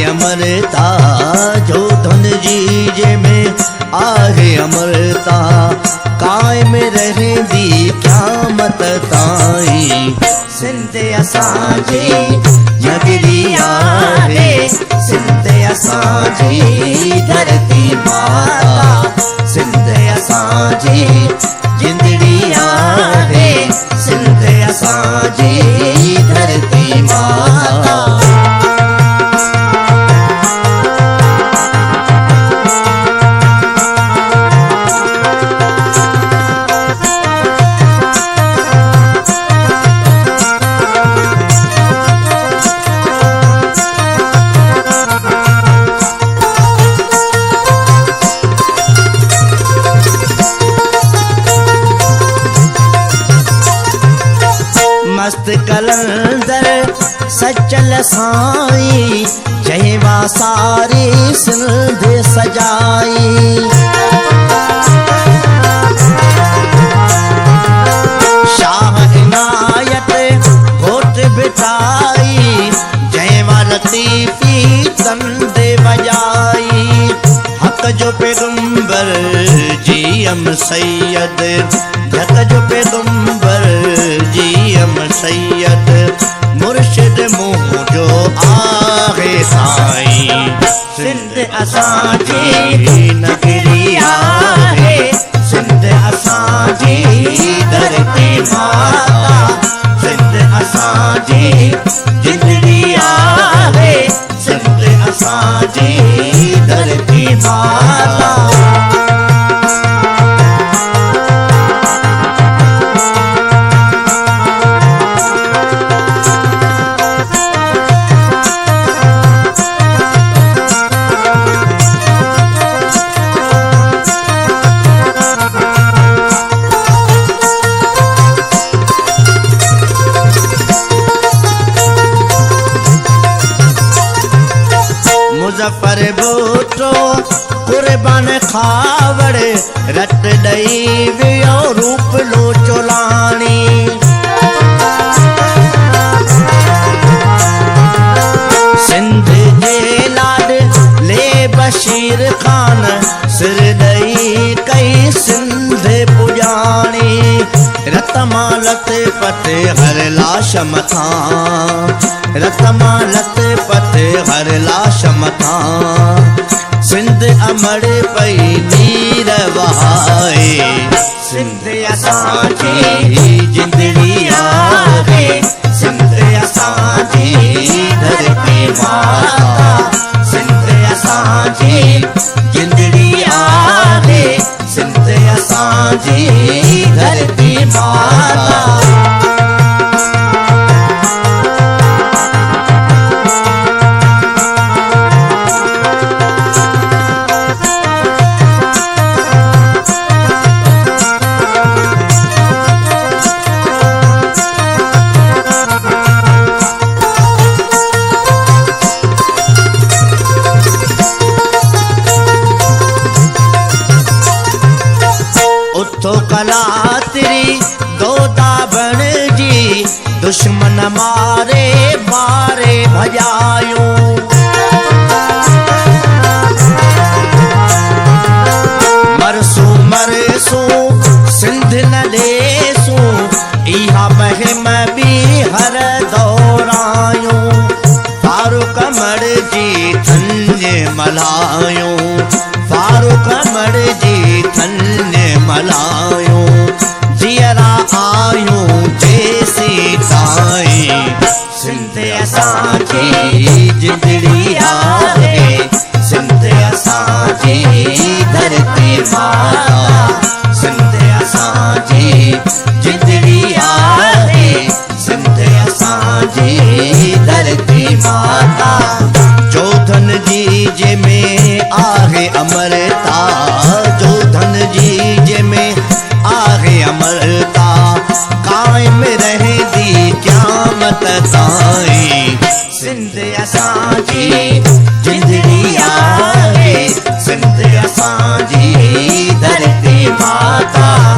अमरता जो धन जीजे में आहे अमरता कायम रहंदी क़यामत ताईं। सिंध असांजी नगरी आहे, सिंध असांजी धरती माता, सिंध असांजी जिंदड़ी आहे, सिंध असांजी धरती माता। मस्त कलंदर सचल साईं जयवा सारी सिंध सजाई। शाह इनायत घोट बिठाई जयवा लतीफी तंद बजाई। हक जो पैगंबर जीअम सैयद, हक जो पैगंबर जीअम सैयद, मुर्शिद मुँह जो आहे साईं। सिंध असांजी नगरी आहे, सिंध असांजी धरती माता, सिंध असांजी जिंदड़ी आहे, सिंध असांजी धरती माता। मुज़फ़्फ़र भुट्टो कुर्बान खावड़ रट ॾई वियो रूप लो चोलाणी। सिंध जे लाड ले बशीर खान सिर ॾई कई सिंध पुॼाणी। रतमा लतपत हर लाश मथां, रतमा लतपत हर लाश मथां, सिंध अमड़ पई नीर वहाए। सिंध असांजी जिंदड़ी आहे, सिंध असांजी धरती माता, सिंध असांजी जिंदड़ी आहे, सिंध असांजी धरती माता। उथो कलात्री दोदा बणजी, दुश्मन मारे मारे भॼायूं। मरसूं मरसूं सिंध न ॾेसूं, इहा बहिम बि हर दौरायूं। फारूक अमर जी धन्य मल्हायूं, फारूक अमर जी धन्य मल्हायूं। जियरा आयूं जेसी ताईं। सिंध असांजी जिंदड़ी आहे, सिंध असांजी धरती माता, अमरता जो धन जी जंहिंमें आहे अमरता कायम रहंदी क़यामत ताईं। सिंध असांजी जिंदड़ी आहे, सिंध असांजी धरती माता।